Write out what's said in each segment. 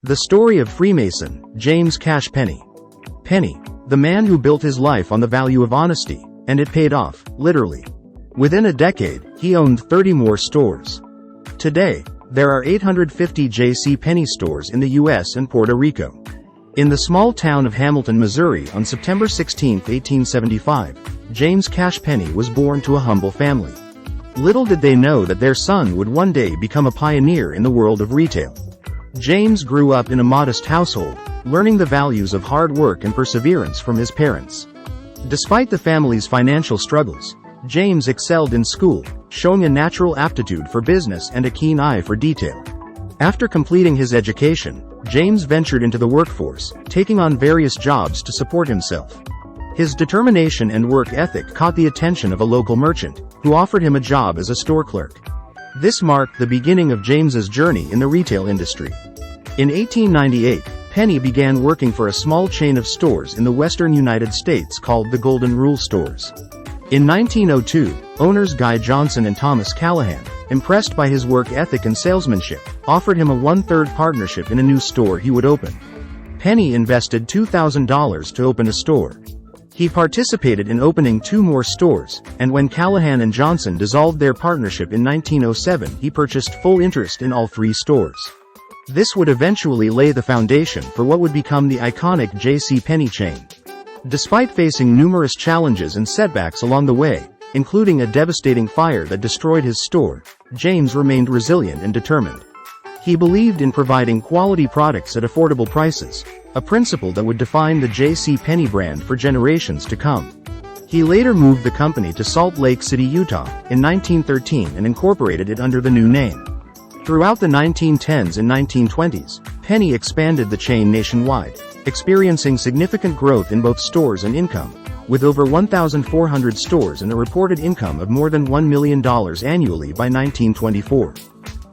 The Story of Freemason, James Cash Penney. Penney, the man who built his life on the value of honesty, and it paid off, literally. Within a decade, he owned 30 more stores. Today, there are 850 JC Penney stores in the US and Puerto Rico. In the small town of Hamilton, Missouri on September 16, 1875, James Cash Penney was born to a humble family. Little did they know that their son would one day become a pioneer in the world of retail. James grew up in a modest household, learning the values of hard work and perseverance from his parents. Despite the family's financial struggles, James excelled in school, showing a natural aptitude for business and a keen eye for detail. After completing his education, James ventured into the workforce, taking on various jobs to support himself. His determination and work ethic caught the attention of a local merchant, who offered him a job as a store clerk. This marked the beginning of James's journey in the retail industry. In 1898, Penney began working for a small chain of stores in the western United States called the Golden Rule Stores. In 1902, owners Guy Johnson and Thomas Callahan, impressed by his work ethic and salesmanship, offered him a one-third partnership in a new store he would open. Penney invested $2,000 to open a store. He participated in opening 2 more stores, and when Callahan and Johnson dissolved their partnership in 1907, he purchased full interest in all 3 stores. This would eventually lay the foundation for what would become the iconic JC Penney chain. Despite facing numerous challenges and setbacks along the way, including a devastating fire that destroyed his store, James remained resilient and determined. He believed in providing quality products at affordable prices, a principle that would define the JC Penney brand for generations to come. He later moved the company to Salt Lake City, Utah, in 1913 and incorporated it under the new name. Throughout the 1910s and 1920s, Penney expanded the chain nationwide, experiencing significant growth in both stores and income, with over 1,400 stores and a reported income of more than $1 million annually by 1924.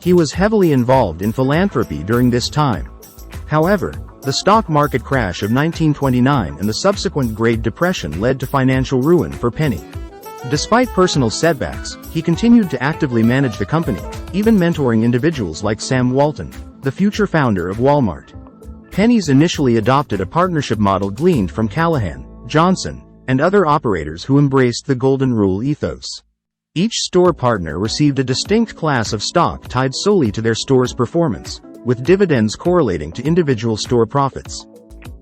He was heavily involved in philanthropy during this time. However, the stock market crash of 1929 and the subsequent Great Depression led to financial ruin for Penney. Despite personal setbacks, he continued to actively manage the company, even mentoring individuals like Sam Walton, the future founder of Walmart. Penney's initially adopted a partnership model gleaned from Callahan, Johnson, and other operators who embraced the Golden Rule ethos. Each store partner received a distinct class of stock tied solely to their store's performance, with dividends correlating to individual store profits.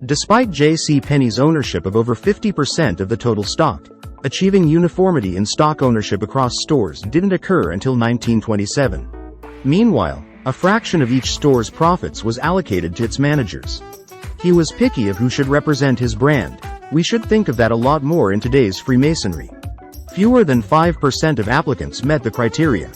Despite JC Penney's ownership of over 50% of the total stock, achieving uniformity in stock ownership across stores didn't occur until 1927. Meanwhile, a fraction of each store's profits was allocated to its managers. He was picky of who should represent his brand. We should think of that a lot more in today's Freemasonry. Fewer than 5% of applicants met the criteria.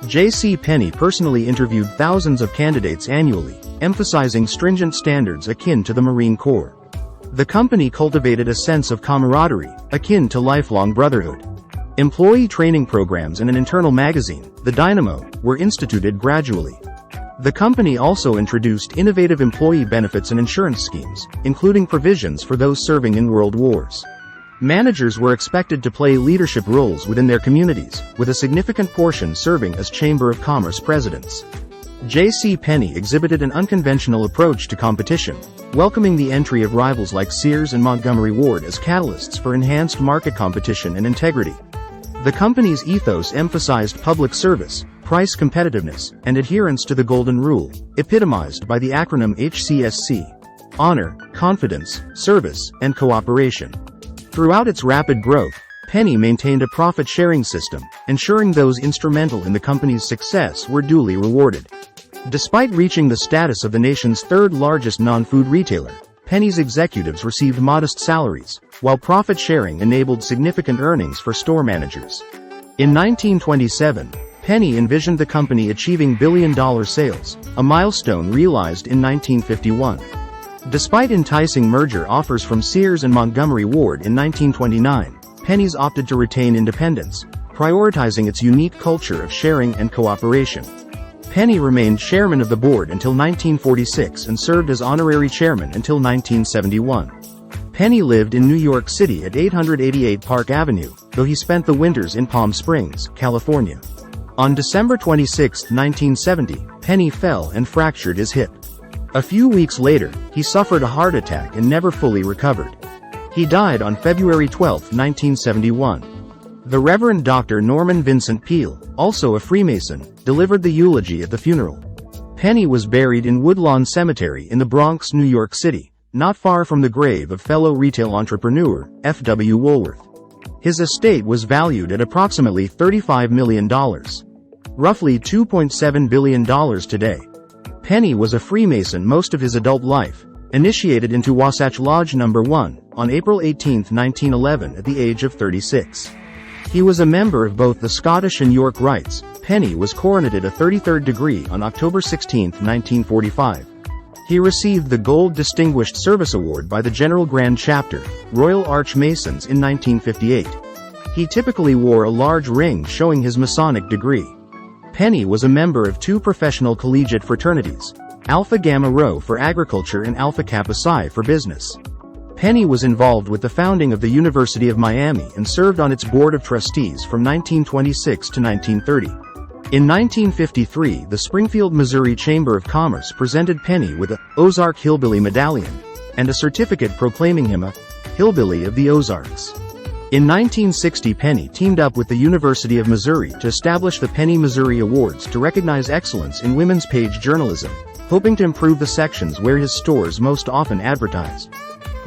JC Penney personally interviewed thousands of candidates annually, emphasizing stringent standards akin to the Marine Corps. The company cultivated a sense of camaraderie, akin to lifelong brotherhood. Employee training programs and an internal magazine, The Dynamo, were instituted gradually. The company also introduced innovative employee benefits and insurance schemes, including provisions for those serving in world wars. Managers were expected to play leadership roles within their communities, with a significant portion serving as Chamber of Commerce presidents. JC Penney exhibited an unconventional approach to competition, welcoming the entry of rivals like Sears and Montgomery Ward as catalysts for enhanced market competition and integrity. The company's ethos emphasized public service, price competitiveness, and adherence to the Golden Rule, epitomized by the acronym HCSC: honor, confidence, service, and cooperation. Throughout its rapid growth, Penney maintained a profit-sharing system, ensuring those instrumental in the company's success were duly rewarded. Despite reaching the status of the nation's third-largest non-food retailer, Penney's executives received modest salaries, while profit-sharing enabled significant earnings for store managers. In 1927, Penney envisioned the company achieving billion-dollar sales, a milestone realized in 1951. Despite enticing merger offers from Sears and Montgomery Ward in 1929, Penney's opted to retain independence, prioritizing its unique culture of sharing and cooperation. Penney remained chairman of the board until 1946 and served as honorary chairman until 1971. Penney lived in New York City at 888 Park Avenue, though he spent the winters in Palm Springs, California. On December 26, 1970, Penney fell and fractured his hip. A few weeks later, he suffered a heart attack and never fully recovered. He died on February 12, 1971. The Reverend Dr. Norman Vincent Peale, also a Freemason, delivered the eulogy at the funeral. Penney was buried in Woodlawn Cemetery in the Bronx, New York City, not far from the grave of fellow retail entrepreneur, F.W. Woolworth. His estate was valued at approximately $35 million. Roughly $2.7 billion today. Penney was a Freemason most of his adult life, initiated into Wasatch Lodge No. 1, on April 18, 1911 at the age of 36. He was a member of both the Scottish and York Rites. Penney was coroneted a 33rd degree on October 16, 1945. He received the Gold Distinguished Service Award by the General Grand Chapter, Royal Arch Masons in 1958. He typically wore a large ring showing his Masonic degree. Penney was a member of two professional collegiate fraternities, Alpha Gamma Rho for agriculture and Alpha Kappa Psi for business. Penney was involved with the founding of the University of Miami and served on its board of trustees from 1926 to 1930. In 1953, the Springfield, Missouri Chamber of Commerce presented Penney with a Ozark Hillbilly Medallion and a certificate proclaiming him a Hillbilly of the Ozarks. In 1960, Penney teamed up with the University of Missouri to establish the Penney Missouri Awards to recognize excellence in women's page journalism, hoping to improve the sections where his stores most often advertised.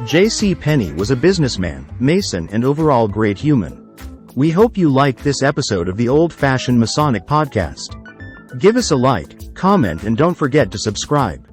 JC Penney was a businessman, Mason, and overall great human. We hope you liked this episode of the Old-Fashioned Masonic Podcast. Give us a like, comment, and don't forget to subscribe.